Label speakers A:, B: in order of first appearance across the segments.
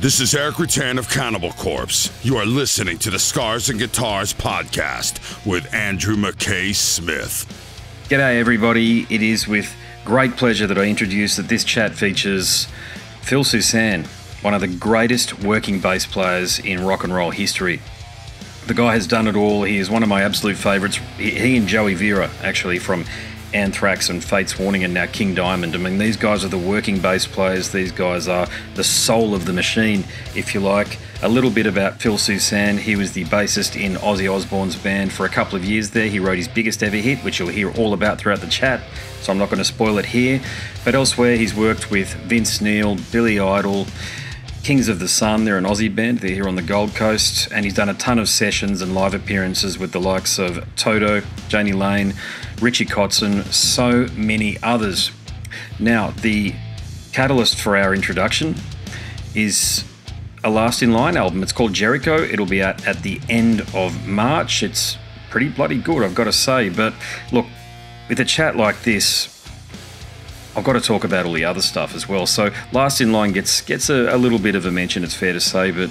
A: This is Eric Rutan of Cannibal Corpse. You are listening to the Scars and Guitars podcast with Andrew McKay Smith.
B: G'day everybody, it is with great pleasure that I introduce that this chat features Phil Soussan, one of the greatest working bass players in rock and roll history. The guy has done it all. He is one of my absolute favourites. He and Joey Vera, actually, from Anthrax and Fate's Warning and now King Diamond. I mean, these guys are the working bass players. These guys are the soul of the machine, if you like. A little bit about Phil Soussan. He was the bassist in Ozzy Osbourne's band for a couple of years there. He wrote his biggest ever hit, which you'll hear all about throughout the chat, so I'm not going to spoil it here. But elsewhere, he's worked with Vince Neil, Billy Idol, Kings of the Sun. They're an Aussie band. They're here on the Gold Coast. And he's done a ton of sessions and live appearances with the likes of Toto, Jani Lane, Richie Kotzen, so many others. Now, the catalyst for our introduction is a Last in Line album. It's called Jericho. It'll be out at the end of March. It's pretty bloody good, I've got to say. But look, with a chat like this, I've got to talk about all the other stuff as well. So Last in Line gets a little bit of a mention, it's fair to say, but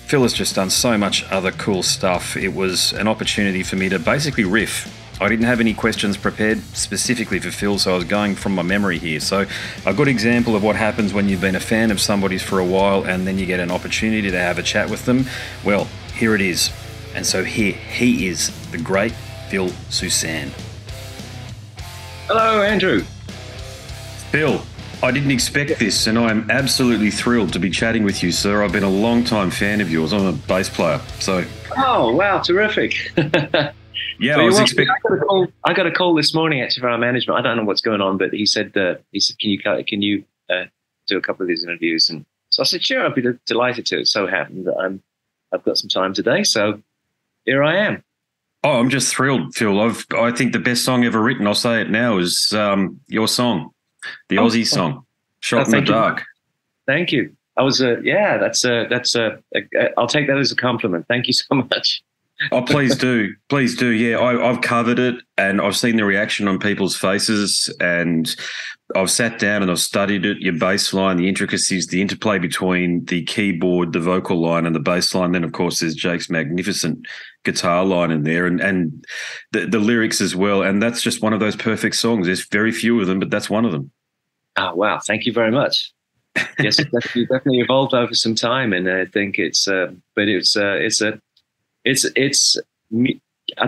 B: Phil has just done so much other cool stuff. It was an opportunity for me to basically riff. I didn't have any questions prepared specifically for Phil, so I was going from my memory here. So a good example of what happens when you've been a fan of somebody's for a while and then you get an opportunity to have a chat with them. Well, here it is. And so here he is, the great Phil Soussan.
C: Hello, Andrew.
B: Phil, I didn't expect this, and I'm absolutely thrilled to be chatting with you, sir. I've been a long-time fan of yours. I'm a bass player, so...
C: Oh, wow, terrific.
B: Yeah,
C: so
B: I was expecting...
C: I got a call this morning, actually, from our management. I don't know what's going on, but he said, can you do a couple of these interviews? And so I said, sure, I'd be delighted to. It so happened that I've got some time today, so here I am.
B: Oh, I'm just thrilled, Phil. I think the best song ever written, I'll say it now, is your song. The Aussie song, Shot in the Dark.
C: Thank you. I'll take that as a compliment. Thank you so much.
B: Oh, please do. Please do. Yeah, I've covered it and I've seen the reaction on people's faces, and I've sat down and I've studied it, your bass line, the intricacies, the interplay between the keyboard, the vocal line and the bass line. Then, of course, there's Jake's magnificent guitar line in there and the lyrics as well. And that's just one of those perfect songs. There's very few of them, but that's one of them.
C: Oh, wow. Thank you very much. Yes, it definitely evolved over some time. And I think I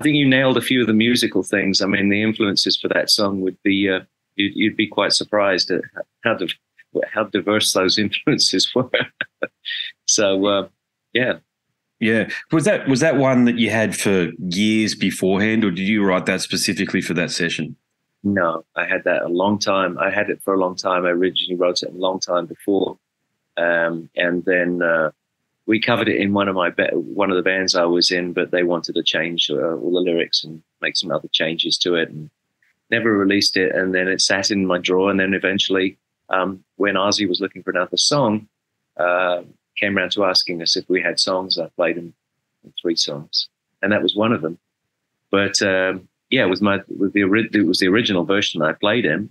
C: think you nailed a few of the musical things. I mean, the influences for that song would be, you'd be quite surprised at how diverse those influences were. So, yeah.
B: Yeah. Was that one that you had for years beforehand, or did you write that specifically for that session?
C: No, I had that a long time. I had it for a long time. I originally wrote it a long time before. And then we covered it in one of the bands I was in, but they wanted to change all the lyrics and make some other changes to it, and never released it. And then it sat in my drawer. And then eventually, when Aussie was looking for another song, came around to asking us if we had songs. I played him 3 songs, and that was one of them. But yeah, it was the original version I played him,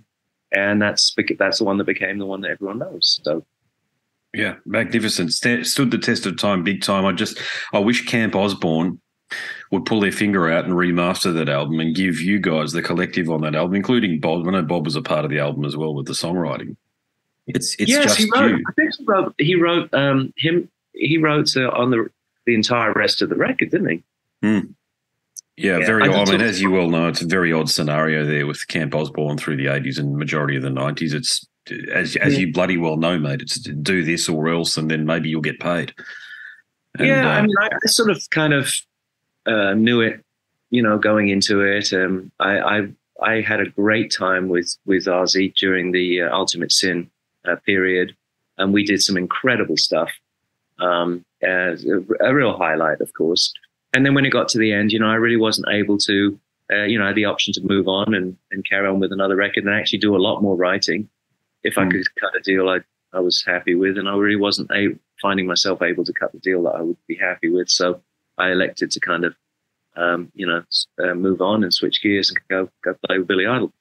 C: and that's the one that became the one that everyone knows. So.
B: Yeah, magnificent. Stood the test of time, big time. I wish Camp Osbourne would pull their finger out and remaster that album and give you guys the collective on that album, including Bob. I know Bob was a part of the album as well with the songwriting. It's
C: yes,
B: just
C: he wrote,
B: you.
C: I think he wrote on the entire rest of the record, didn't he?
B: Mm. Yeah, very odd. I mean, as you well know, it's a very odd scenario there with Camp Osbourne through the 80s and majority of the 90s. It's as you bloody well know, mate, it's do this or else, and then maybe you'll get paid. And,
C: I mean, I sort of kind of knew it, going into it. I had a great time with Ozzy during the Ultimate Sin period, and we did some incredible stuff. As a real highlight, of course. And then when it got to the end, I really wasn't able to, I had the option to move on and carry on with another record and actually do a lot more writing. If I could cut a deal I was happy with, and I really wasn't finding myself able to cut the deal that I would be happy with. So I elected to kind of, move on and switch gears and go play with Billy Idol.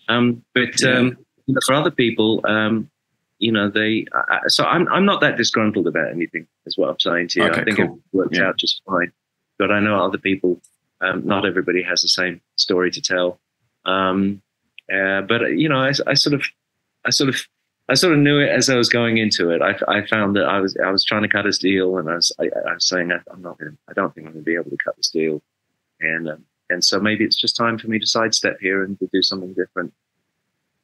C: For other people, you know, so I'm not that disgruntled about anything, is what I'm saying to you.
B: Okay,
C: I think
B: cool.
C: it worked out just fine. But I know other people, not everybody has the same story to tell. But you know, I sort of knew it as I was going into it. I found that I was trying to cut this deal, and I was saying I don't think I'm going to be able to cut this deal, and so maybe it's just time for me to sidestep here and to do something different.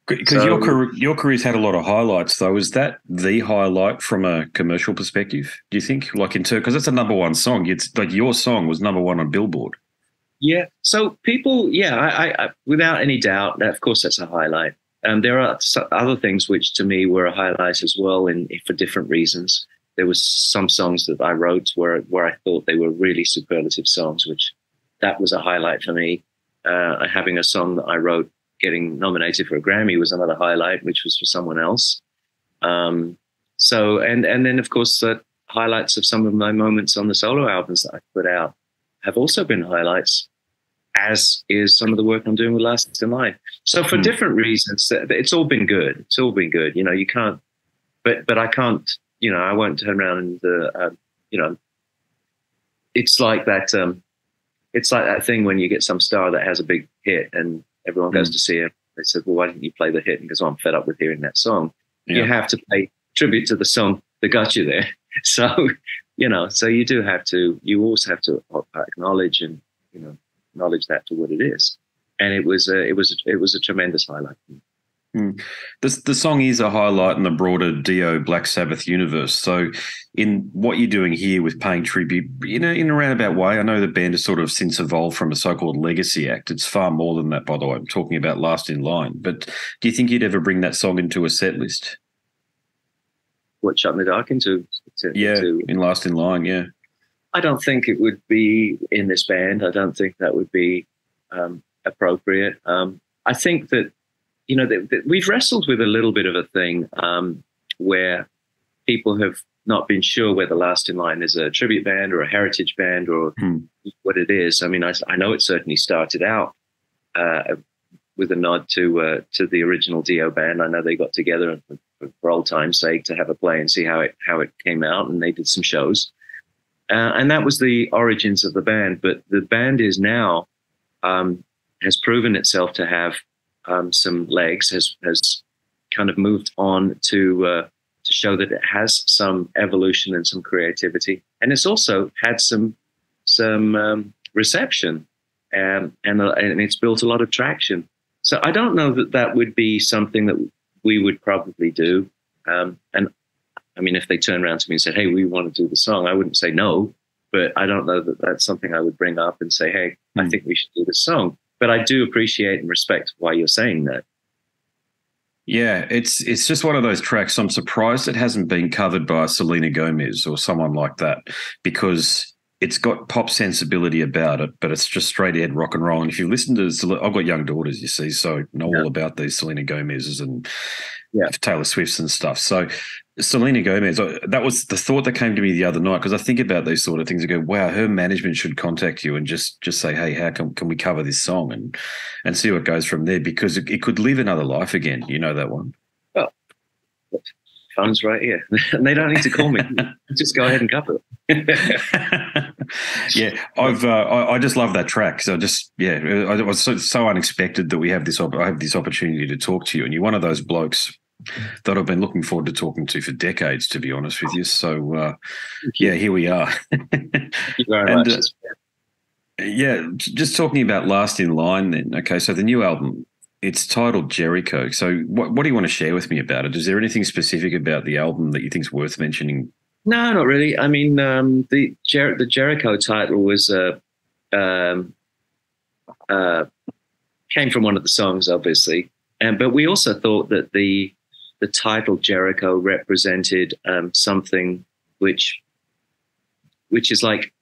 B: Because your career's had a lot of highlights, though. Is that the highlight from a commercial perspective, do you think? Like because it's a #1 song. It's like your song was #1 on Billboard.
C: Yeah. So people, I without any doubt, of course, that's a highlight. There are other things which to me were a highlight as well, for different reasons. There was some songs that I wrote where I thought they were really superlative songs, which that was a highlight for me. Having a song that I wrote getting nominated for a Grammy was another highlight, which was for someone else. So then of course the highlights of some of my moments on the solo albums that I put out have also been highlights, as is some of the work I'm doing with Last in Line. So for different reasons, it's all been good. It's all been good. You know, you can't, but I can't, you know, I won't turn around and, you know, it's like that thing when you get some star that has a big hit and everyone goes to see it. They said, well, why didn't you play the hit? And because I'm fed up with hearing that song. Yeah. You have to pay tribute to the song that got you there. So, you know, so you always have to acknowledge and, you know, acknowledge that for what it is. And it was a tremendous highlight.
B: The song is a highlight in the broader Dio Black Sabbath universe. So in what you're doing here with paying tribute, you know, in a roundabout way, I know the band has sort of since evolved from a so-called legacy act. It's far more than that, by the way. I'm talking about Last in Line. But do you think you'd ever bring that song into a set list?
C: What, Shut in the Dark into
B: in Last in Line, yeah.
C: I don't think it would be in this band. I don't think that would be appropriate. I think that, you know, we've wrestled with a little bit of a thing where people have not been sure whether Last in Line is a tribute band or a heritage band or what it is. I mean, I know it certainly started out with a nod to the original Dio band. I know they got together for old time's sake to have a play and see how it came out, and they did some shows. And that was the origins of the band. But the band is now has proven itself to have some legs, has kind of moved on to show that it has some evolution and some creativity, and it's also had some reception, and it's built a lot of traction. So I don't know that would be something that we would probably do. And I mean, if they turned around to me and said, "Hey, we want to do the song," I wouldn't say no, but I don't know that that's something I would bring up and say, "Hey, I think we should do this song." But I do appreciate and respect why you're saying that.
B: Yeah, it's just one of those tracks. I'm surprised it hasn't been covered by Selena Gomez or someone like that, because it's got pop sensibility about it, but it's just straight ahead rock and roll. And if you listen to, I've got young daughters, you see, so I know all about these Selena Gomez's and Taylor Swift's and stuff. So Selena Gomez, that was the thought that came to me the other night, because I think about these sort of things. I go, wow, her management should contact you and just say, hey, how can we cover this song and see what goes from there, because it could live another life again. You know that one.
C: Well, fun's right here. And they don't need to call me. Just go ahead and cover it.
B: Yeah, I just love that track. So it was so unexpected that I have this opportunity to talk to you, and you're one of those blokes that I've been looking forward to talking to for decades, to be honest with you. So here we are.
C: Thank you very much.
B: Just talking about Last in Line then. Okay, so the new album, it's titled Jericho. So what do you want to share with me about it? Is there anything specific about the album that you think is worth mentioning?
C: No, not really. I mean, the Jericho title was came from one of the songs, obviously, but we also thought that the title Jericho represented something which is like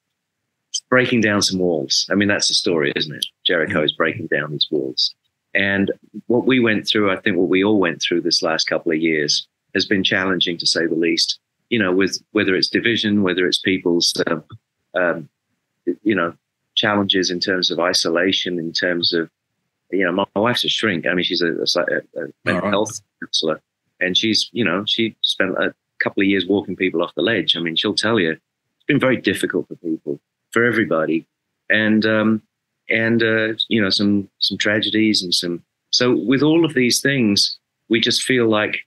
C: breaking down some walls. I mean, that's the story, isn't it? Jericho is breaking down these walls, and what we went through, I think, what we all went through this last couple of years has been challenging, to say the least. You know, with whether it's division, whether it's people's, challenges in terms of isolation, in terms of, my wife's a shrink. I mean, she's a mental health counselor, and she's, you know, she spent a couple of years walking people off the ledge. I mean, she'll tell you it's been very difficult for people, for everybody, and you know, some tragedies and some. So with all of these things, we just feel like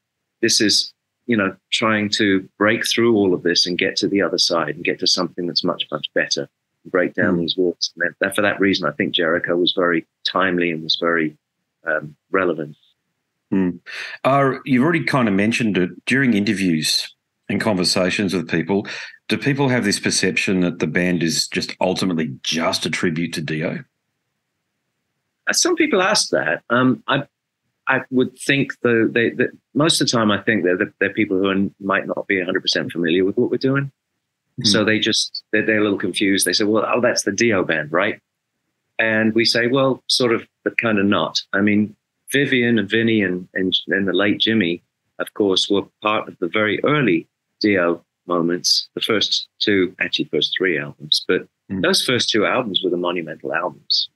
C: this is, you know, trying to break through all of this and get to the other side and get to something that's much, much better. Break down these walls. And for that reason, I think Jericho was very timely and was very relevant.
B: You've already kind of mentioned it during interviews and conversations with people. Do people have this perception that the band is just ultimately just a tribute to Dio?
C: Some people ask that. I would think that most of the time I think they're people who might not be 100% familiar with what we're doing. So they're a little confused. They say, well, oh, that's the Dio band, right? And we say, well, sort of, but kind of not. I mean, Vivian and Vinny and the late Jimmy, of course, were part of the very early Dio moments, the first three albums. But those first two albums were the monumental albums.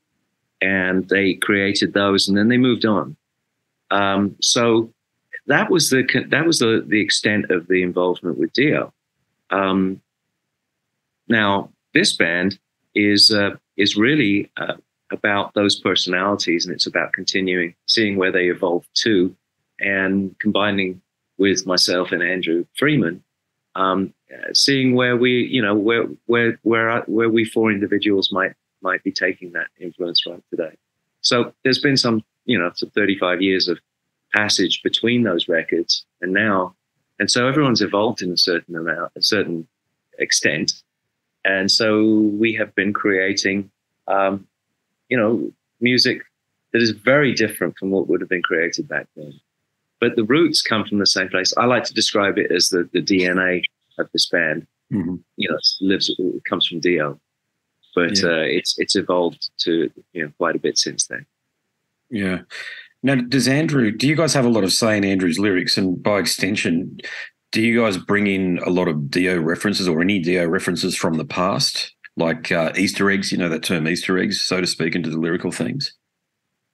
C: And they created those, and then they moved on. So that was the extent of the involvement with Dio. Now this band is really about those personalities, and it's about continuing, seeing where they evolve to, and combining with myself and Andrew Freeman, seeing where we, you know, where we four individuals might be taking that influence right today. So there's been some 35 years of passage between those records and now, and so everyone's evolved in a certain extent, and so we have been creating, music that is very different from what would have been created back then. But the roots come from the same place. I like to describe it as the DNA of this band. It comes from Dio, but it's evolved to quite a bit since then.
B: Yeah. Now, do you guys have a lot of say in Andrew's lyrics, and by extension, do you guys bring in a lot of Dio references or any Dio references from the past, like Easter eggs, that term Easter eggs, so to speak, into the lyrical themes?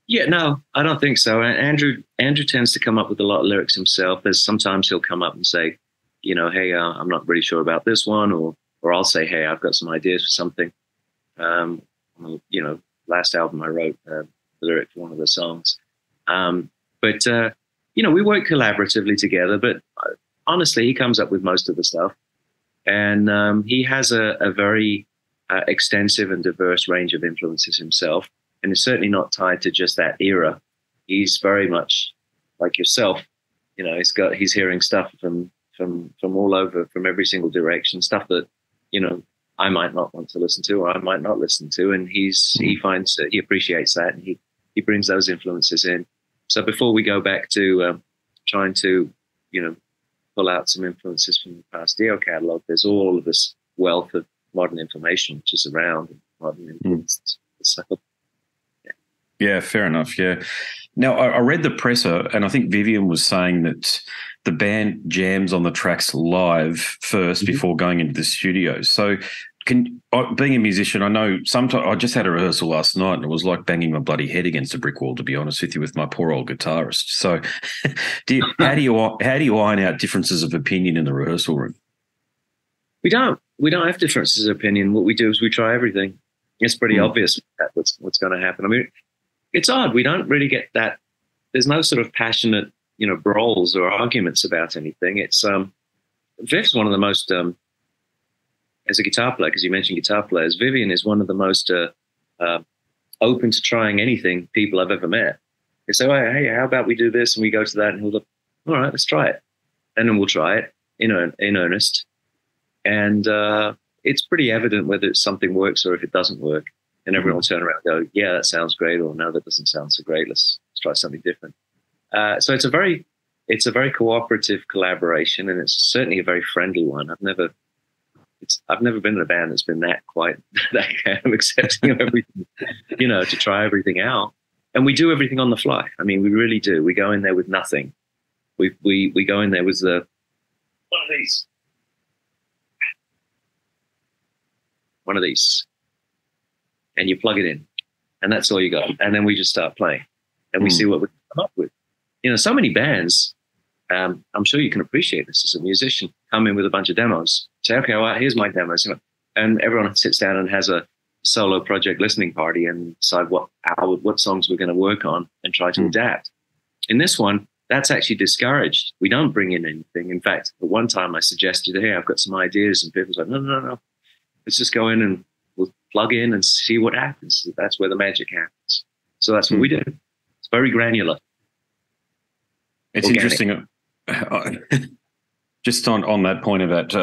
C: Yeah, no, I don't think so. Andrew tends to come up with a lot of lyrics himself. Sometimes he'll come up and say, hey, I'm not really sure about this one, or I'll say, hey, I've got some ideas for something. Last album I wrote the lyric for one of the songs. But we work collaboratively together, but honestly, he comes up with most of the stuff. And he has a very extensive and diverse range of influences himself, and is certainly not tied to just that era. He's very much like yourself. He's hearing stuff from all over, from every single direction, stuff that, I might not want to listen to, or I might not listen to. And he finds that he appreciates that, and he brings those influences in. So before we go back to trying to, pull out some influences from the past Dio catalog, there's all of this wealth of modern information which is around, modern influences. So,
B: yeah, fair enough. Yeah. Now, I read the presser, and I think Vivian was saying that the band jams on the tracks live first before going into the studio. So, being a musician, I know sometimes I just had a rehearsal last night, and it was like banging my bloody head against a brick wall, to be honest with you, with my poor old guitarist. So, how do you iron out differences of opinion in the rehearsal room? We don't have differences of opinion. What we do is we try everything. It's pretty obvious what's going to happen. I mean, it's odd. We don't really get that. There's no sort of passionate, brawls or arguments about anything. It's Viv's one of the most, as a guitar player, because you mentioned guitar players, Vivian is one of the most open to trying anything people I've ever met. They say, well, hey, how about we do this? And we go to that, and he'll look, all right, let's try it. And then we'll try it in earnest. And it's pretty evident whether something works or if it doesn't work. And everyone will turn around and go, yeah, that sounds great, or no, that doesn't sound so great. Let's try something different. So it's a very cooperative collaboration, and it's certainly a very friendly one. I've never been in a band that's been that kind of accepting of everything, to try everything out. And we do everything on the fly. I mean, we really do. We go in there with nothing. We go in there with one of these, and you plug it in, and that's all you got. And then we just start playing, and we see what we come up with. So many bands,
C: I'm sure you can appreciate this as a musician. Come in with a bunch of demos. Say, okay, well, here's my demos. You know, and everyone sits down and has a solo project listening party and decide what songs we're going to work on and try to adapt. In this one, that's actually discouraged. We don't bring in anything. In fact, at one time I suggested, hey, I've got some ideas, and people were like, no. Let's just go in and we'll plug in and see what happens. That's where the magic happens. So that's what we do. It's very granular.
B: It's
C: organic.
B: Interesting. Just on that point about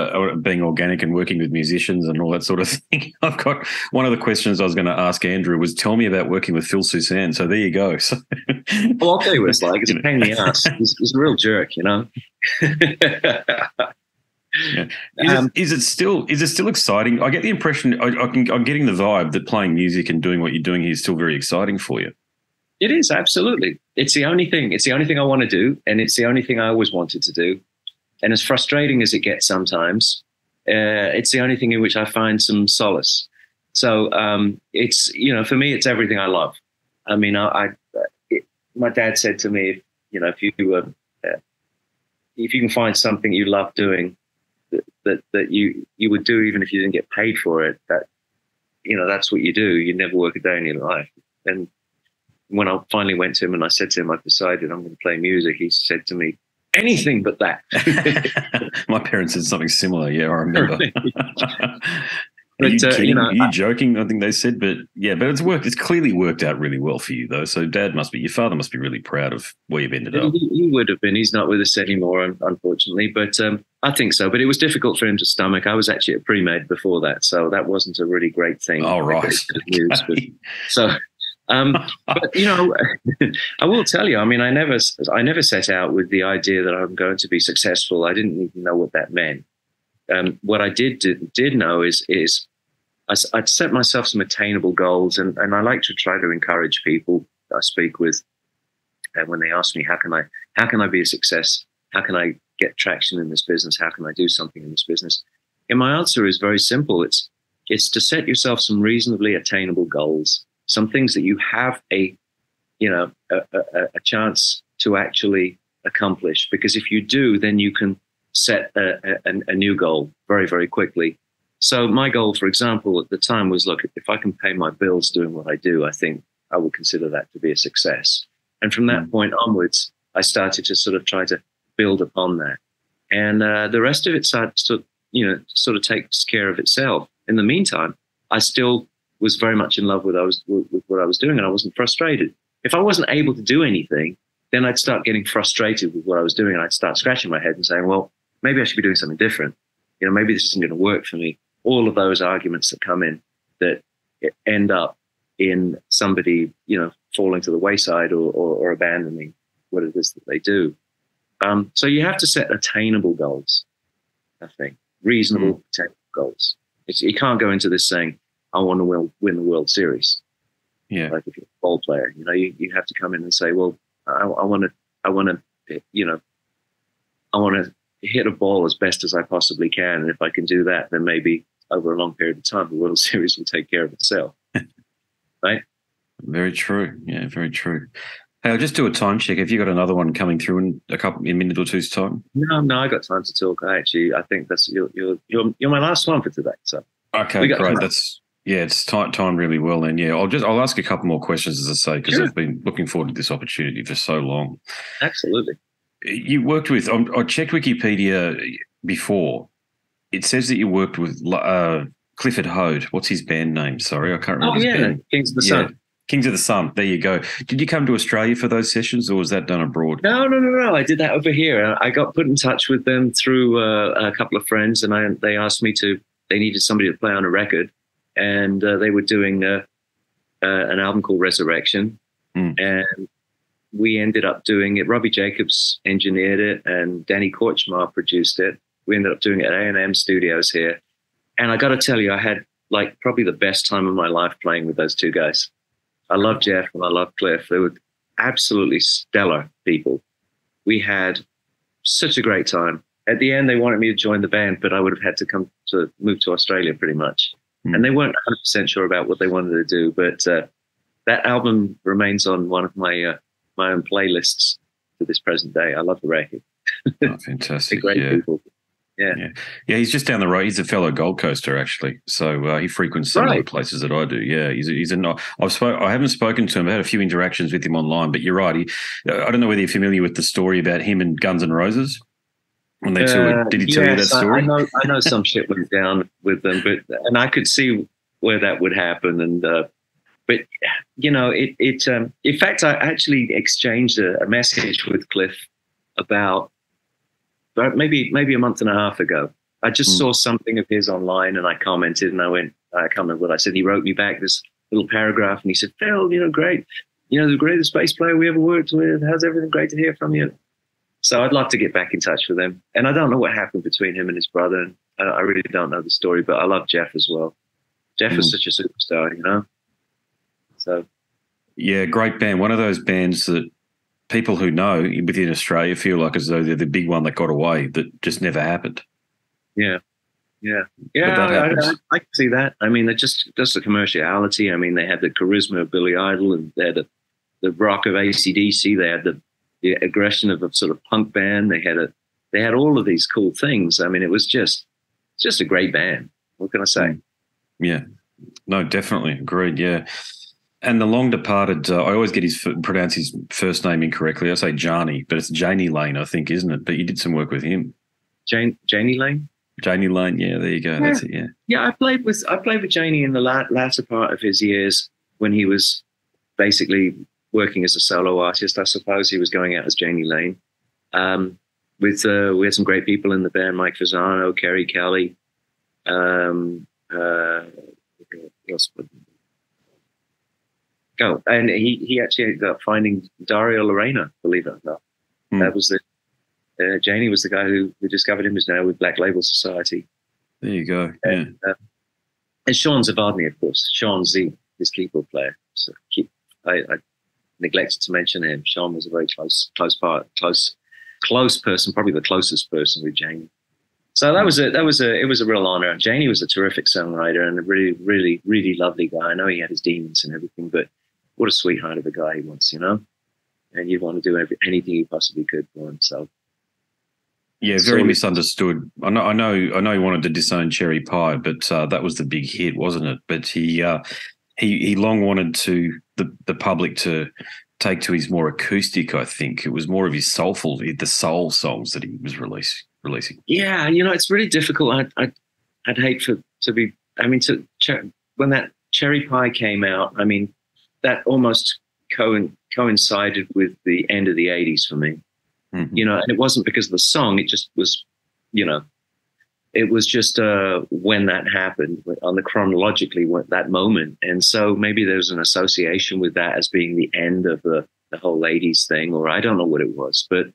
B: being organic and working with musicians and all that sort of thing, I've got one of the questions I was going to ask Andrew was, tell me about working with Phil Soussan. So there you go. So,
C: well, I'll tell you what it's like. It's a pain in the ass. He's a real jerk, you know.
B: Yeah. Is it still exciting? I get the impression, I'm getting the vibe that playing music and doing what you're doing here is still very exciting for you.
C: It is, absolutely. It's the only thing. It's the only thing I want to do, and it's the only thing I always wanted to do. And as frustrating as it gets sometimes, it's the only thing in which I find some solace. So it's, you know, for me, it's everything I love. I mean, my dad said to me, if you can find something you love doing that you would do even if you didn't get paid for it, that, you know, that's what you do. You never work a day in your life. And when I finally went to him and I said to him, I've decided I'm going to play music, he said to me, anything but that.
B: My parents said something similar. Yeah, I remember.
C: But,
B: are you kidding?
C: Are
B: you joking? I think they said, but it's worked. It's clearly worked out really well for you, though. So your father must be really proud of where you've ended up.
C: He would have been. He's not with us anymore, unfortunately. But I think so. But it was difficult for him to stomach. I was actually at pre-med before that, so that wasn't a really great thing.
B: Oh, right.
C: Okay. But you know, I will tell you. I mean, I never set out with the idea that I'm going to be successful. I didn't even know what that meant. What I did know is I'd set myself some attainable goals, and I like to try to encourage people I speak with, and when they ask me how can I be a success, how can I get traction in this business, how can I do something in this business, and my answer is very simple. It's to set yourself some reasonably attainable goals, some things that you have a chance to actually accomplish, because if you do, then you can set a new goal very, very quickly. So my goal, for example, at the time was, look, if I can pay my bills doing what I do, I think I would consider that to be a success. And from that point onwards, I started to sort of try to build upon that. And the rest of it started to, sort of takes care of itself. In the meantime, I still was very much in love with what I was doing, and I wasn't frustrated. If I wasn't able to do anything, then I'd start getting frustrated with what I was doing, and I'd start scratching my head and saying, well, maybe I should be doing something different. Maybe this isn't going to work for me. All of those arguments that come in that end up in somebody, falling to the wayside or abandoning what it is that they do. So you have to set attainable goals, I think, reasonable, attainable goals. You can't go into this saying, I want to win the World Series.
B: Yeah.
C: Like if you're a ball player, you have to come in and say, well, I want to hit a ball as best as I possibly can. And if I can do that, then maybe over a long period of time, the World Series will take care of itself. Right? Very
B: true. Yeah, very true. Hey, I'll just do a time check. Have you got another one coming through in a minute or two's time?
C: No, I got time to talk. I think that's you're my last one for today. So
B: okay, great. It's timed really well. Then I'll ask a couple more questions, as I say, because I've been looking forward to this opportunity for so long.
C: Absolutely.
B: You worked with. I checked Wikipedia before. It says that you worked with Clifford Hode. What's his band name? Sorry, I can't remember.
C: Oh, yeah, Kings of the Sun.
B: Kings of the Sun. There you go. Did you come to Australia for those sessions, or was that done abroad?
C: No. I did that over here. I got put in touch with them through a couple of friends, and they asked me to. They needed somebody to play on a record, and they were doing an album called Resurrection, and we ended up doing it. Robbie Jacobs engineered it, and Danny Korchmar produced it. We ended up doing it at A&M Studios here. And I got to tell you, I had probably the best time of my life playing with those two guys. I love Jeff and I love Cliff. They were absolutely stellar people. We had such a great time. At the end, they wanted me to join the band, but I would have had to move to Australia pretty much. And they weren't 100% sure about what they wanted to do. But that album remains on one of my own playlists to this present day. I love the record.
B: Oh, fantastic!
C: They're great people. Yeah.
B: Yeah. He's just down the road. He's a fellow Gold Coaster, actually. So he frequents similar places that I do. Yeah, he's a not. I haven't spoken to him. I've had a few interactions with him online, but you're right. I don't know whether you're familiar with the story about him and Guns N' Roses when they toured. Did he tell you that story?
C: I know some shit went down with them, and I could see where that would happen. And but you know, in fact, I actually exchanged a message with Cliff about maybe a month and a half ago. I just saw something of his online and I commented and I can't remember what I said. He wrote me back this little paragraph and he said, Phil, you know, great. You know, the greatest bass player we ever worked with. How's everything? Great to hear from you. So I'd love to get back in touch with him. And I don't know what happened between him and his brother. And I really don't know the story, but I love Jeff as well. Jeff is such a superstar, you know? So.
B: Yeah, great band. One of those bands that people who know within Australia feel like as though they're the big one that got away that just never happened.
C: Yeah. I can see that. I mean, just the commerciality. I mean, they had the charisma of Billy Idol and they had the rock of AC/DC. They had the aggression of a sort of punk band. They had all of these cool things. I mean, it's just a great band. What can I say?
B: Yeah, no, definitely agreed. Yeah. And the long departed, I always get pronounce his first name incorrectly. I say Jani, but it's Jani Lane, I think, isn't it? But you did some work with him.
C: Jani Lane?
B: Jani Lane, yeah, there you go. Yeah. That's it, yeah.
C: Yeah, I played with Jani in the latter part of his years when he was basically working as a solo artist. I suppose he was going out as Jani Lane. We had some great people in the band: Mike Fasano, Kerry Kelly. And he actually ended up finding Dario Lorena, believe it or not. That was Jani was the guy who discovered him. Is now with Black Label Society.
B: There you go.
C: And Sean Zavadny, of course. Sean Z, his keyboard player. So I neglected to mention him. Sean was a very close person, probably the closest person with Jani. So it was a real honor. Jani was a terrific songwriter and a really, really, really lovely guy. I know he had his demons and everything, but what a sweetheart of a guy he was, you know. And you'd want to do anything you possibly could for him. So,
B: yeah, very misunderstood. I know he wanted to disown Cherry Pie, but that was the big hit, wasn't it? But he long wanted the public to take to his more acoustic. I think it was more of his the soul songs that he was releasing. Yeah,
C: you know, it's really difficult. I'd hate when that Cherry Pie came out. I mean, that almost coincided with the end of the 80s for me. Mm-hmm. You know, and it wasn't because of the song. It just was, you know, it was just when that happened chronologically that moment. And so maybe there's an association with that as being the end of the whole 80s thing, or I don't know what it was. But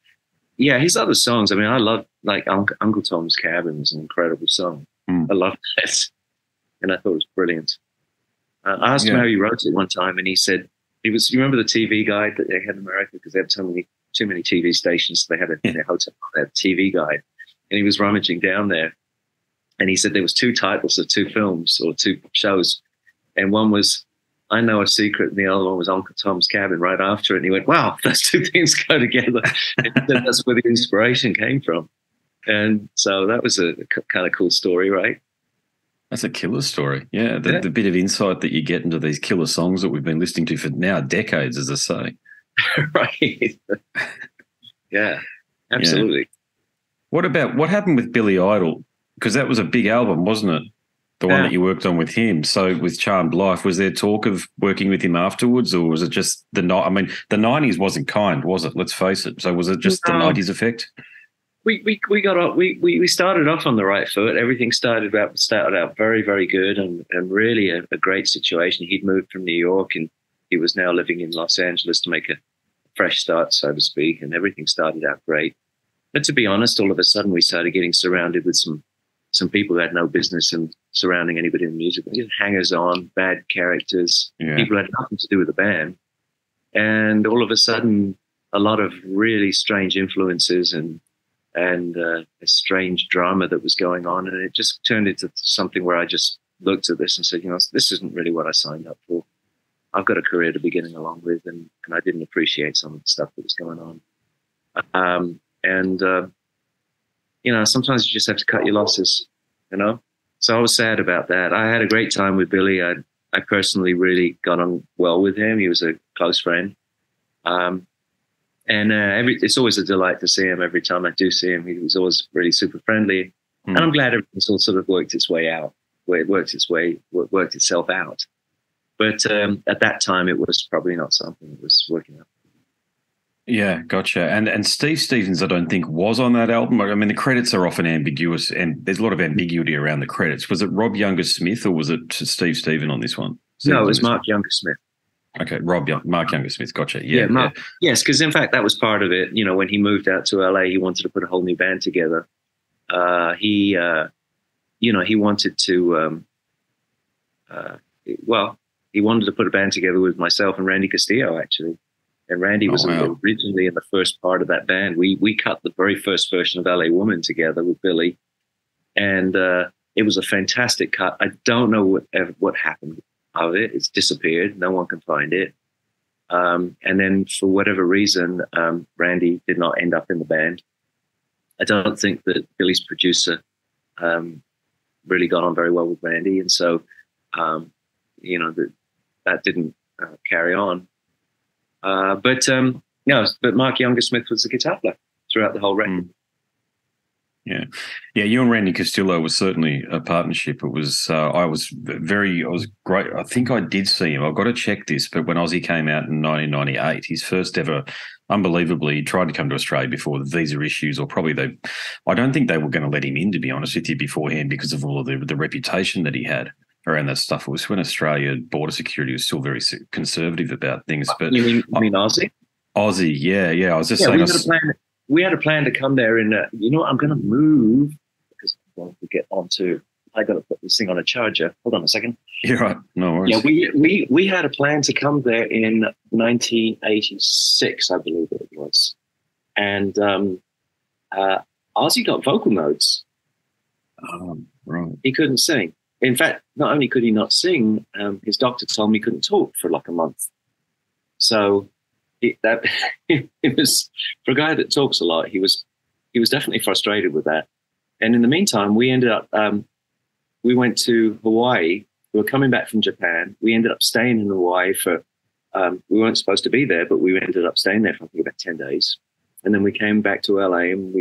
C: yeah, his other songs, I mean, I love, like Uncle Tom's Cabin was an incredible song. I loved it. And I thought it was brilliant. I asked him how he wrote it one time, and he said, you remember the TV guide that they had in America, because they had too many TV stations. So they had in their hotel, they had a TV guide, and he was rummaging down there. And he said there was 2 titles of 2 films or 2 shows. And one was I Know a Secret, and the other one was Uncle Tom's Cabin right after it. And he went, wow, those 2 things go together. And that's where the inspiration came from. And so that was a kind of cool story, right?
B: That's a killer story. Yeah, the bit of insight that you get into these killer songs that we've been listening to for now decades, as I say.
C: Right. Yeah, absolutely.
B: Yeah. What happened with Billy Idol? Because that was a big album, wasn't it? The one that you worked on with him. So with Charmed Life, was there talk of working with him afterwards, or was it just the 90s wasn't kind, was it? Let's face it. So was it just the 90s effect? We started off on the right foot. Everything started out very, very good and really a great situation. He'd moved from New York and he was now living in Los Angeles to make a fresh start, so to speak, and everything started out great. But to be honest, all of a sudden we started getting surrounded with some people who had no business in surrounding anybody in music. Just hangers-on, bad characters, people who had nothing to do with the band. And all of a sudden, a lot of really strange influences and a strange drama that was going on. And it just turned into something where I just looked at this and said, you know, this isn't really what I signed up for. I've got a career to be getting along with, and I didn't appreciate some of the stuff that was going on.
C: sometimes you just have to cut your losses, So I was sad about that. I had a great time with Billy. I personally really got on well with him. He was a close friend. It's always a delight to see him. Every time I do see him, he was always really super friendly. And I'm glad everything's all sort of worked itself out. But at that time, it was probably not something that was working out.
B: Yeah, gotcha. And Steve Stevens, I don't think, was on that album. I mean, the credits are often ambiguous, and there's a lot of ambiguity around the credits. Was it Rob Younger Smith, or was it Steve Stevens on this one?
C: No, it was Mark Younger Smith.
B: Okay, Mark Younger Smith. Gotcha.
C: Yes, because in fact that was part of it. When he moved out to LA, he wanted to put a whole new band together. He wanted to. He wanted to put a band together with myself and Randy Castillo, actually. And Randy was originally in the first part of that band. We cut the very first version of LA Woman together with Billy, and it was a fantastic cut. I don't know what happened of it. It's disappeared. No one can find it. And then for whatever reason, Randy did not end up in the band. I don't think that Billy's producer really got on very well with Randy, and so that didn't carry on. But Mark Younger Smith was the guitar player throughout the whole record.
B: Yeah, you and Randy Castillo was certainly a partnership. It was I was great. I think I did see him. I've got to check this, but when Ozzy came out in 1998, his first ever, unbelievably, he tried to come to Australia before the visa issues, or probably I don't think they were going to let him in, to be honest with you, beforehand, because of all of the reputation that he had around that stuff. It was when Australia border security was still very conservative about things. But
C: you mean Aussie?
B: Aussie, yeah. I was just saying.
C: We had a plan to come there in, I'm going to move because I want to get onto, I got to put this thing on a charger. Hold on a second.
B: You're right. No worries.
C: Yeah, we had a plan to come there in 1986, I believe it was. And Ozzy got vocal notes.
B: Right.
C: He couldn't sing. In fact, not only could he not sing, his doctor told me he couldn't talk for like a month. So it was, for a guy that talks a lot, he was definitely frustrated with that. And in the meantime, we ended up, we went to Hawaii. We were coming back from Japan. We ended up staying in Hawaii for, we weren't supposed to be there, but we ended up staying there for I think about 10 days. And then we came back to LA, and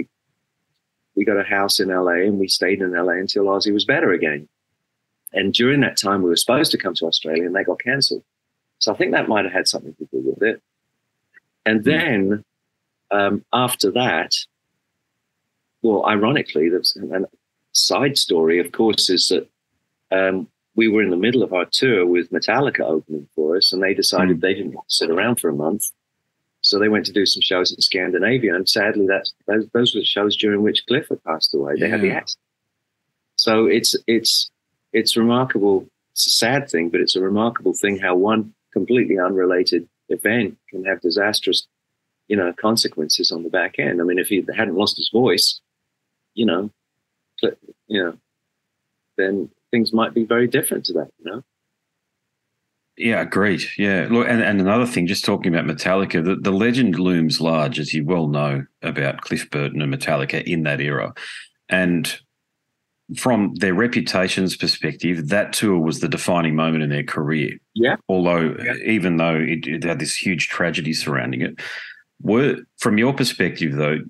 C: we got a house in LA, and we stayed in LA until Ozzy was better again. And during that time, we were supposed to come to Australia, and they got cancelled. So I think that might have had something to do with it. And then after that, well, ironically, there's a side story, of course, is that we were in the middle of our tour with Metallica opening for us, and they decided they didn't want to sit around for a month. So they went to do some shows in Scandinavia, and sadly, those were the shows during which Cliff had passed away. They had the accident. So it's remarkable. It's a sad thing, but it's a remarkable thing how one completely unrelated event can have disastrous, consequences on the back end. I mean, if he hadn't lost his voice, then things might be very different to that,
B: Yeah, agreed. Yeah. Look, and another thing, just talking about Metallica, the legend looms large, as you well know, about Cliff Burton and Metallica in that era. And from their reputation's perspective, that tour was the defining moment in their career.
C: Yeah.
B: Although, even though it had this huge tragedy surrounding it, from your perspective, though,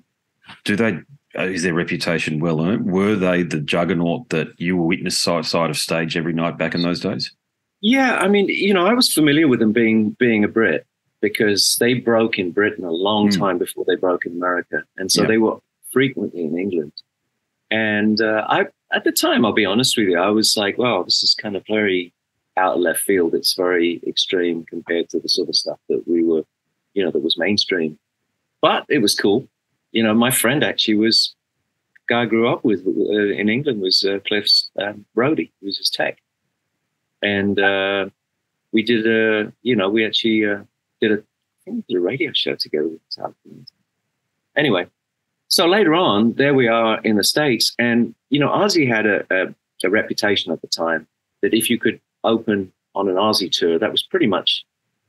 B: is their reputation well earned? Were they the juggernaut that you were witness side of stage every night back in those days?
C: Yeah, I mean, I was familiar with them being a Brit because they broke in Britain a long time before they broke in America, and so they were frequently in England. And at the time, I'll be honest with you, I was like, wow, this is kind of very out of left field. It's very extreme compared to the sort of stuff that we were, that was mainstream. But it was cool. My friend actually was, guy I grew up with in England was Cliff's roadie. He was his tech. And we did we actually did a radio show together with Soussan. Anyway. So later on, there we are in the States, and, Ozzy had a reputation at the time that if you could open on an Aussie tour, that was pretty much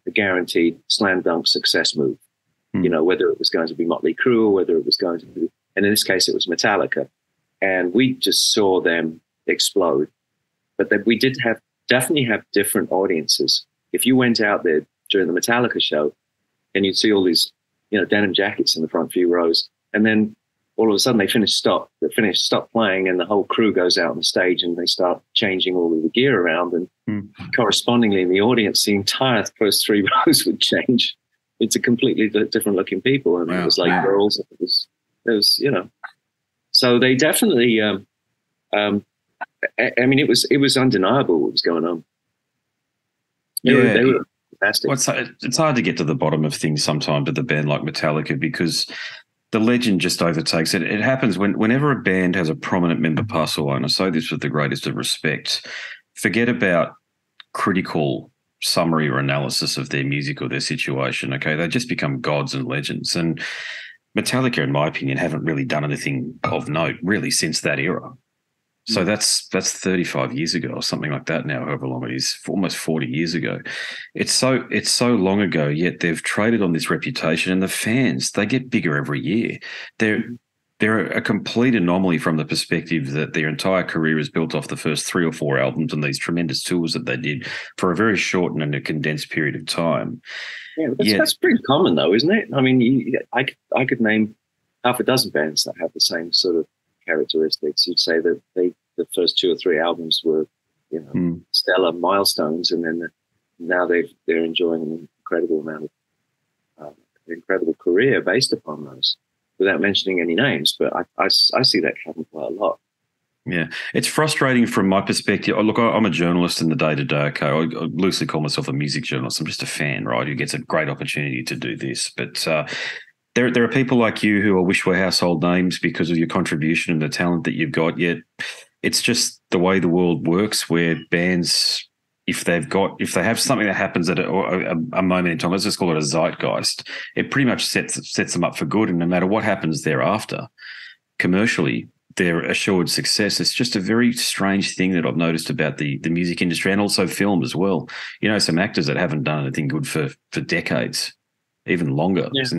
C: a guaranteed slam dunk success move, whether it was going to be Motley Crue or whether it was going to be, And in this case, it was Metallica. And we just saw them explode. But we did definitely have different audiences. If you went out there during the Metallica show and you'd see all these, denim jackets in the front few rows, and then all of a sudden they stop playing, and the whole crew goes out on the stage and they start changing all of the gear around, and correspondingly in the audience, the entire first three rows would change into completely different looking people. And it was like girls. It was, so they definitely, I mean, it was undeniable what was going on. They were fantastic.
B: Well, it's hard to get to the bottom of things sometimes with a band like Metallica, because the legend just overtakes it. It happens whenever a band has a prominent member pass away, and I say this with the greatest of respect, forget about critical summary or analysis of their music or their situation, okay? They just become gods and legends. And Metallica, in my opinion, haven't really done anything of note really since that era. So that's 35 years ago or something like that now, however long it is, almost 40 years ago. It's so long ago, yet they've traded on this reputation, and the fans, they get bigger every year. They're a complete anomaly from the perspective that their entire career is built off the first 3 or 4 albums and these tremendous tours that they did for a very short and a condensed period of time.
C: Yeah, that's pretty common though, isn't it? I mean, I could name half a dozen bands that have the same sort of characteristics. You'd say that the first 2 or 3 albums were, stellar milestones, and then now they're enjoying an incredible amount of incredible career based upon those, without mentioning any names. But I see that happen quite a lot.
B: Yeah, it's frustrating from my perspective. Look, I'm a journalist in the day-to-day. Okay, I loosely call myself a music journalist. I'm just a fan, right, who gets a great opportunity to do this. But there are people like you who I wish were household names because of your contribution and the talent that you've got, yet it's just the way the world works, where bands, if they have something that happens at a moment in time, let's just call it a zeitgeist, it pretty much sets them up for good. And no matter what happens thereafter, commercially, they're assured success. It's just a very strange thing that I've noticed about the music industry, and also film as well. Some actors that haven't done anything good for decades, even longer.
C: Yeah. Do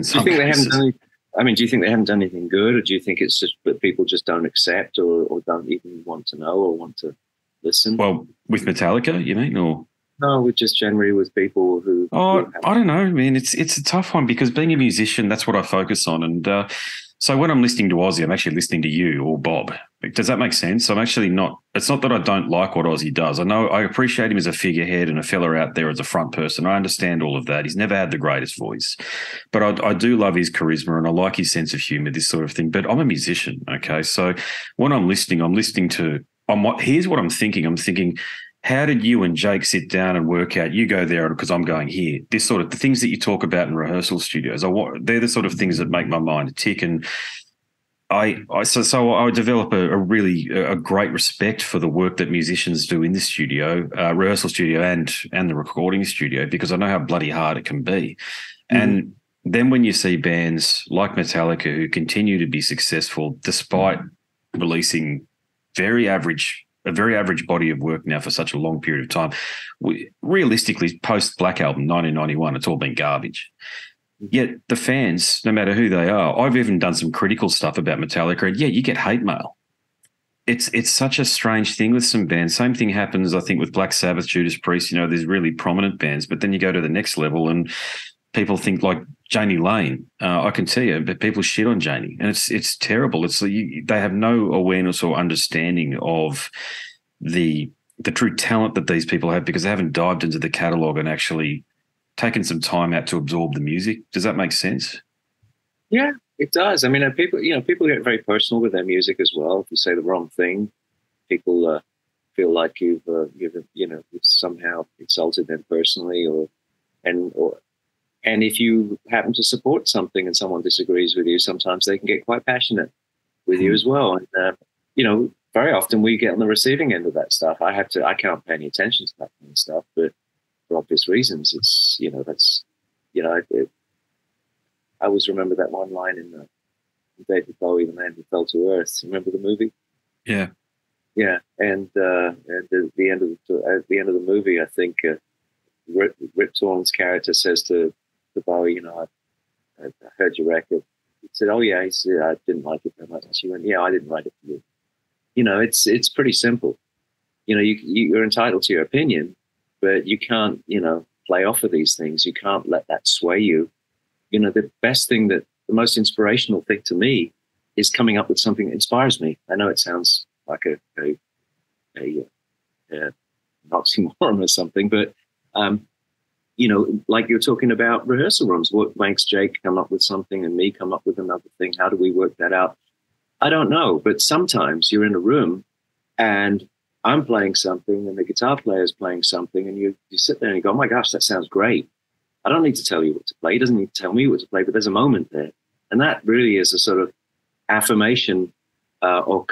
C: you think they haven't done anything good, or do you think it's just that people just don't accept or don't even want to know or want to listen?
B: Well, with Metallica, you mean, or?
C: No, with just generally with people who...
B: Oh, I don't know. I mean, it's a tough one, because being a musician, that's what I focus on. And so when I'm listening to Ozzy, I'm actually listening to you or Bob. Does that make sense? I'm actually not... It's not that I don't like what Ozzy does. I appreciate him as a figurehead and a fella out there as a front person. I understand all of that. He's never had the greatest voice. But I do love his charisma, and I like his sense of humour, this sort of thing. But I'm a musician, okay? So when I'm listening to... Here's what I'm thinking. I'm thinking, how did you and Jake sit down and work out, you go there because I'm going here? This sort of the things that you talk about in rehearsal studios, they're the sort of things that make my mind tick. And so I develop a great respect for the work that musicians do in the studio, rehearsal studio and the recording studio, because I know how bloody hard it can be. Mm-hmm. And then when you see bands like Metallica who continue to be successful despite releasing a very average body of work now for such a long period of time. Realistically, post Black Album 1991, it's all been garbage. Yet the fans, no matter who they are, I've even done some critical stuff about Metallica, and you get hate mail. It's such a strange thing with some bands. Same thing happens, I think, with Black Sabbath, Judas Priest. There's really prominent bands, but then you go to the next level and people think like Jani Lane. I can tell you, but people shit on Jani, and it's terrible. They have no awareness or understanding of the true talent that these people have, because they haven't dived into the catalogue and actually taken some time out to absorb the music. Does that make sense?
C: Yeah, it does. I mean, people get very personal with their music as well. If you say the wrong thing, people feel like you've somehow insulted them personally, and if you happen to support something and someone disagrees with you, sometimes they can get quite passionate with you as well. And, very often we get on the receiving end of that stuff. I can't pay any attention to that kind of stuff, but for obvious reasons, I always remember that one line in David Bowie, The Man Who Fell to Earth. Remember the movie?
B: Yeah.
C: Yeah. And at the end of the movie, I think Rip Torn's character says to Bowie, I heard your record. said, oh yeah, he said, I didn't like it very much. She went, yeah, I didn't write it for you. You know, it's pretty simple. You know, you're entitled to your opinion, but you can't, you know, play off of these things. You can't let that sway you. You know, the most inspirational thing to me is coming up with something that inspires me. I know it sounds like a oxymoron or something, but, you know, like you're talking about rehearsal rooms, what makes Jake come up with something and me come up with another thing? How do we work that out? I don't know, but sometimes you're in a room and I'm playing something and the guitar player is playing something, and you sit there and you go, oh my gosh, that sounds great. I don't need to tell you what to play. He doesn't need to tell me what to play, but there's a moment there. And that really is a sort of affirmation or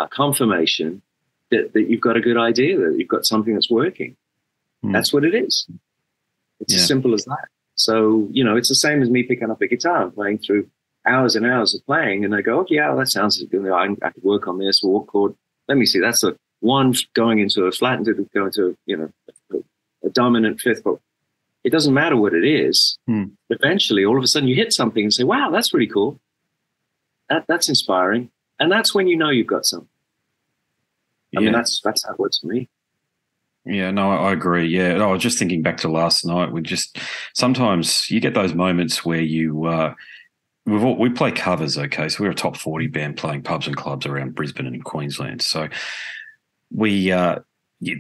C: confirmation that you've got a good idea, that you've got something that's working. That's what it is. It's as simple as that. So, you know, it's the same as me picking up a guitar and playing through hours and hours of playing, and I go, oh, yeah, that sounds good. I could work on this, walk chord. Let me see, that's a one going into a flat and going to, you know, a dominant fifth chord. It doesn't matter what it is. Eventually, all of a sudden, you hit something and say, wow, that's really cool. That's inspiring. And that's when you know you've got something. I mean, that's how it works for me.
B: Yeah, no, I agree. Yeah, I was just thinking back to last night. Sometimes you get those moments where we play covers, okay? So we're a top 40 band playing pubs and clubs around Brisbane and Queensland. So the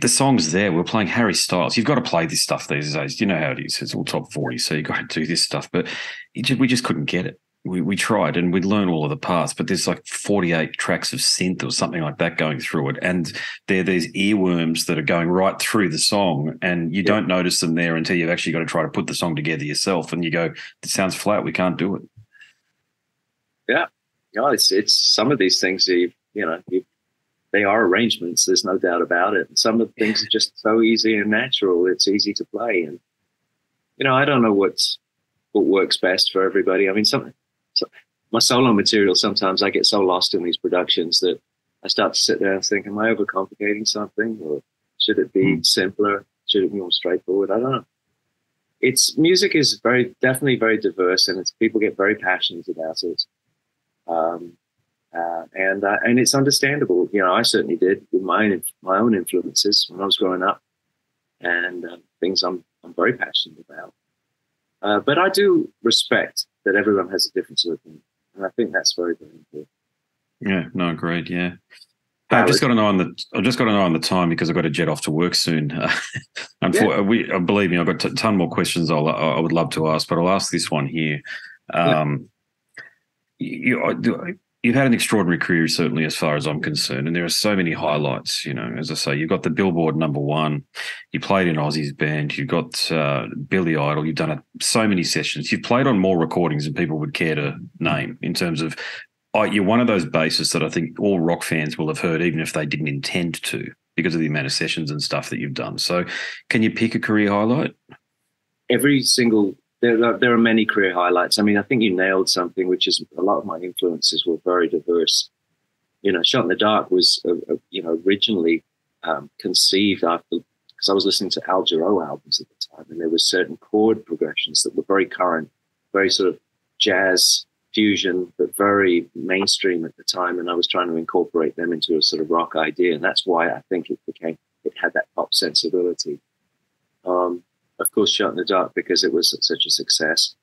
B: song's there. We're playing Harry Styles. You've got to play this stuff these days. You know how it is. It's all top 40, so you've got to do this stuff. But we just couldn't get it. We tried and we'd learn all of the parts, but there's like 48 tracks of synth or something like that going through it. And there are these earworms that are going right through the song, and you don't notice them there until you've actually got to try to put the song together yourself. And you go, it sounds flat. We can't do it.
C: Yeah. No, it's some of these things, they are arrangements. There's no doubt about it. And some of the things are just so easy and natural. It's easy to play. And, you know, I don't know what works best for everybody. I mean, my solo material, sometimes I get so lost in these productions that I start to sit there and think, am I overcomplicating something? Or should it be simpler? Should it be more straightforward? I don't know. Music is definitely very diverse, and people get very passionate about it. And it's understandable. You know, I certainly did with my own influences when I was growing up, and things I'm very passionate about. But I do respect that everyone has a different sort of thing, and I think that's very, very important.
B: Yeah, no, agreed. Yeah, I've just got an eye on the time because I've got to jet off to work soon. Believe me, I've got a ton more questions I would love to ask, but I'll ask this one here. You've had an extraordinary career, certainly as far as I'm concerned, and there are so many highlights. You know, as I say, you've got the Billboard #1. You played in Ozzy's band. You've got Billy Idol. You've done so many sessions. You've played on more recordings than people would care to name. In terms of, you're one of those bassists that I think all rock fans will have heard, even if they didn't intend to, because of the amount of sessions and stuff that you've done. So, can you pick a career highlight? There are many career highlights. I mean, I think you nailed something, which is a lot of my influences were very diverse. You know, Shot in the Dark was, originally conceived after, because I was listening to Al Jarreau albums at the time, and there were certain chord progressions that were very current, very sort of jazz fusion, but very mainstream at the time, and I was trying to incorporate them into a sort of rock idea, and that's why I think it had that pop sensibility. Of course, Shot in the Dark, because it was such a success.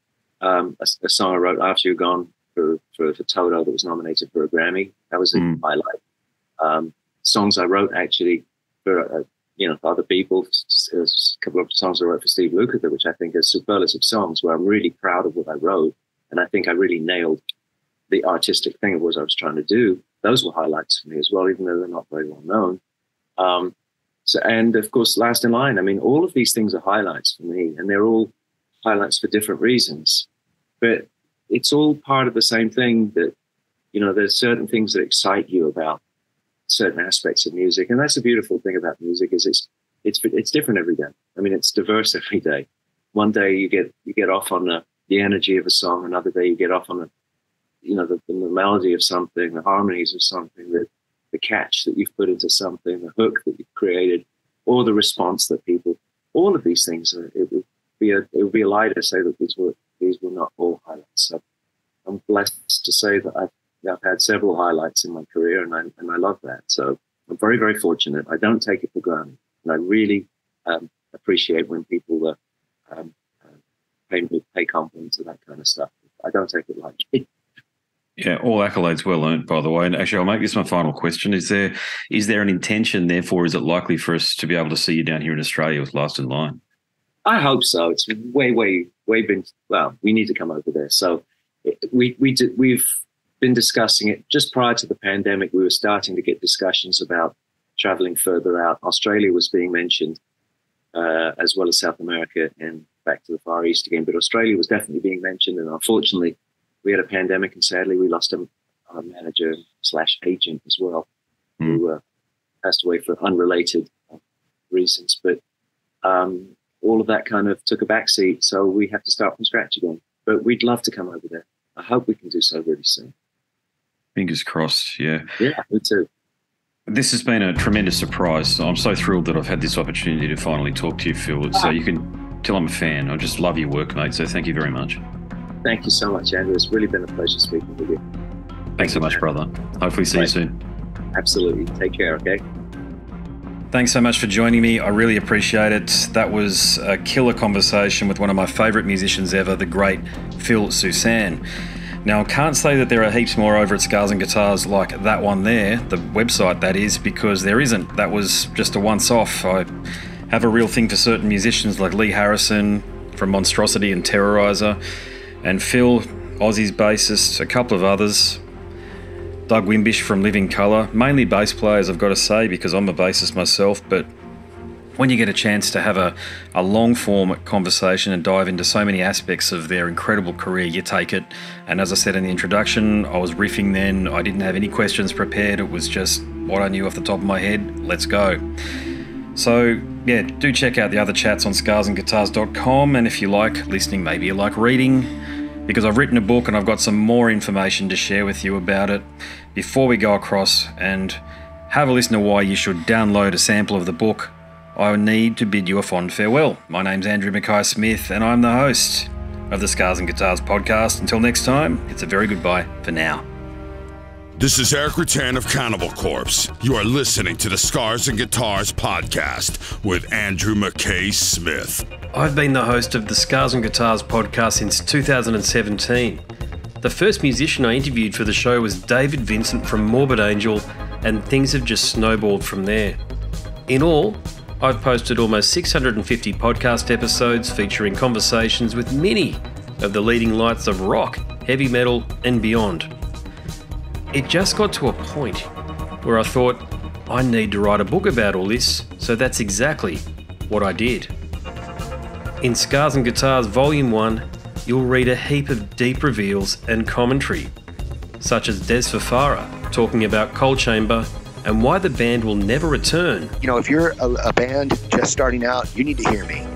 B: A song I wrote after you're gone for Toto that was nominated for a Grammy. That was a highlight. Songs I wrote actually for other people. A couple of songs I wrote for Steve Lukather, which I think are superlative songs where I'm really proud of what I wrote, and I think I really nailed the artistic thing of what I was trying to do. Those were highlights for me as well, even though they're not very well known. And of course, Last in Line. I mean, all of these things are highlights for me, and they're all highlights for different reasons. But it's all part of the same thing that, there's certain things that excite you about certain aspects of music. And that's the beautiful thing about music is it's different every day. I mean, it's diverse every day. One day you get off on the energy of a song. Another day you get off on the melody of something, the harmonies of something, the catch that you've put into something, the hook that you've created, or the response that people, all of these things, it would be a lie to say that these were not all highlights. So
C: I'm blessed to say that I've had several highlights in my career, and I love that. So I'm very, very fortunate. I don't take it for granted, and I really appreciate when people pay compliments and that kind of stuff. I don't take it lightly.
B: Yeah, all accolades well earned, by the way. And actually, I'll make this my final question. Is there an intention, therefore, is it likely for us to be able to see you down here in Australia with Last in Line?
C: I hope so. It's way been, well, we need to come over there. So we've been discussing it. Just prior to the pandemic, we were starting to get discussions about traveling further out. Australia was being mentioned, as well as South America and back to the Far East again. But Australia was definitely being mentioned. And unfortunately, we had a pandemic, and sadly, we lost a manager / agent as well, who passed away for unrelated reasons. But all of that kind of took a backseat, so we have to start from scratch again. But we'd love to come over there. I hope we can do so really soon.
B: Fingers crossed, yeah.
C: Yeah, me too.
B: This has been a tremendous surprise. I'm so thrilled that I've had this opportunity to finally talk to you, Phil. So you can tell I'm a fan. I just love your work, mate, so thank you very much.
C: Thank you so much, Andrew. It's really been a pleasure speaking with you.
B: Thanks so much, brother. Hopefully see you soon.
C: Absolutely. Take care, okay?
B: Thanks so much for joining me. I really appreciate it. That was a killer conversation with one of my favourite musicians ever, the great Phil Soussan. Now, I can't say that there are heaps more over at Scars and Guitars like that one there, the website that is, because there isn't. That was just a once-off. I have a real thing for certain musicians like Lee Harrison from Monstrosity and Terrorizer, and Phil, Ozzie's bassist, a couple of others, Doug Wimbish from Living Colour, mainly bass players, I've got to say, because I'm a bassist myself. But when you get a chance to have a long-form conversation and dive into so many aspects of their incredible career, you take it. And as I said in the introduction, I was riffing then. I didn't have any questions prepared. It was just what I knew off the top of my head. Let's go. So, yeah, do check out the other chats on scarsandguitars.com. And if you like listening, maybe you like reading, because I've written a book and I've got some more information to share with you about it. Before we go across and have a listen to why you should download a sample of the book, I need to bid you a fond farewell. My name's Andrew Mackay-Smith, and I'm the host of the Scars and Guitars podcast. Until next time, it's a very goodbye for now.
A: This is Eric Rattan of Cannibal Corpse. You are listening to the Scars and Guitars podcast with Andrew Mackay-Smith.
D: I've been the host of the Scars and Guitars podcast since 2017. The first musician I interviewed for the show was David Vincent from Morbid Angel, and things have just snowballed from there. In all, I've posted almost 650 podcast episodes featuring conversations with many of the leading lights of rock, heavy metal, and beyond. It just got to a point where I thought, I need to write a book about all this, so that's exactly what I did. In Scars and Guitars Volume 1, you'll read a heap of deep reveals and commentary, such as Des Fafara talking about Coal Chamber and why the band will never return.
E: You know, if you're a band just starting out, you need to hear me.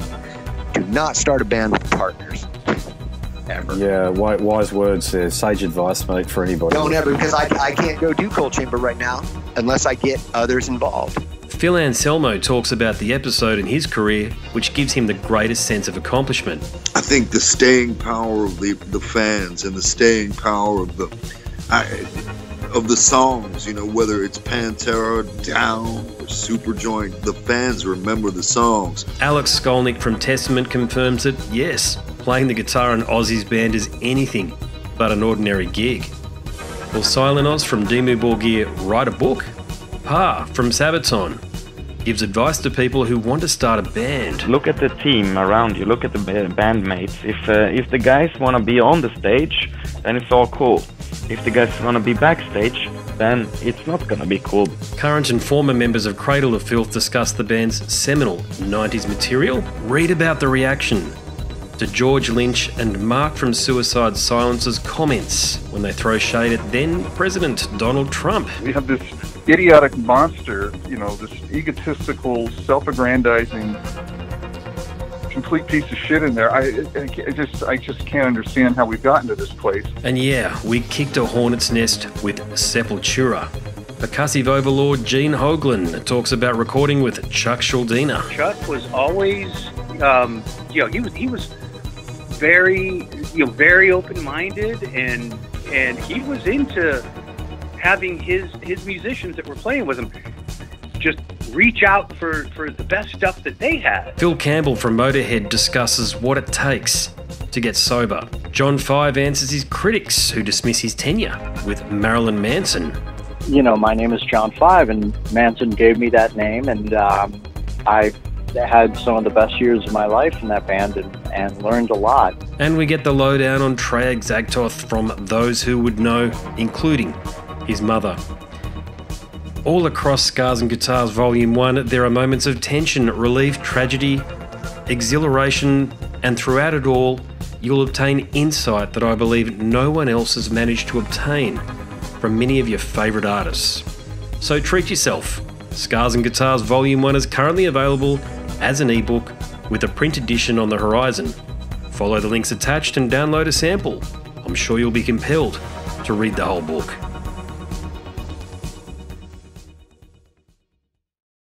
E: Do not start a band with partners. Ever.
F: Yeah, wise words there. Sage advice, mate, for anybody.
E: Don't ever, because I can't go do Coal Chamber right now unless I get others involved.
D: Phil Anselmo talks about the episode in his career which gives him the greatest sense of accomplishment.
G: I think the staying power of the fans and the staying power of the songs, you know, whether it's Pantera, Down, or Superjoint, the fans remember the songs.
D: Alex Skolnick from Testament confirms that, yes, playing the guitar in Ozzy's band is anything but an ordinary gig. Will Silent Oz from Dimmu Borgir write a book? Pa from Sabaton gives advice to people who want to start a band.
H: Look at the team around you, look at the bandmates. If the guys want to be on the stage, then it's all cool. If the guys want to be backstage, then it's not going to be cool.
D: Current and former members of Cradle of Filth discuss the band's seminal 90s material. Read about the reaction to George Lynch and Mark from Suicide Silence's comments when they throw shade at then President Donald Trump.
I: We have this idiotic monster, you know, this egotistical, self-aggrandizing, complete piece of shit in there. I just can't understand how we've gotten to this place.
D: And yeah, we kicked a hornet's nest with Sepultura. Percussive overlord Gene Hoglan talks about recording with Chuck Schuldiner.
J: Chuck was always, he was very, very open-minded, and he was into having his musicians that were playing with him just reach out for the best stuff that they had.
D: Phil Campbell from Motorhead discusses what it takes to get sober. John Five answers his critics who dismiss his tenure with Marilyn Manson.
K: My name is John Five, and Manson gave me that name, and I had some of the best years of my life in that band and learned a lot. And we get the lowdown on Trey Exagtoth from those who would know, including his mother. All across Scars and Guitars Volume 1, there are moments of tension, relief, tragedy, exhilaration, and throughout it all, you'll obtain insight that I believe no one else has managed to obtain from many of your favourite artists. So treat yourself. Scars and Guitars Volume 1 is currently available as an ebook with a print edition on the horizon. Follow the links attached and download a sample. I'm sure you'll be compelled to read the whole book.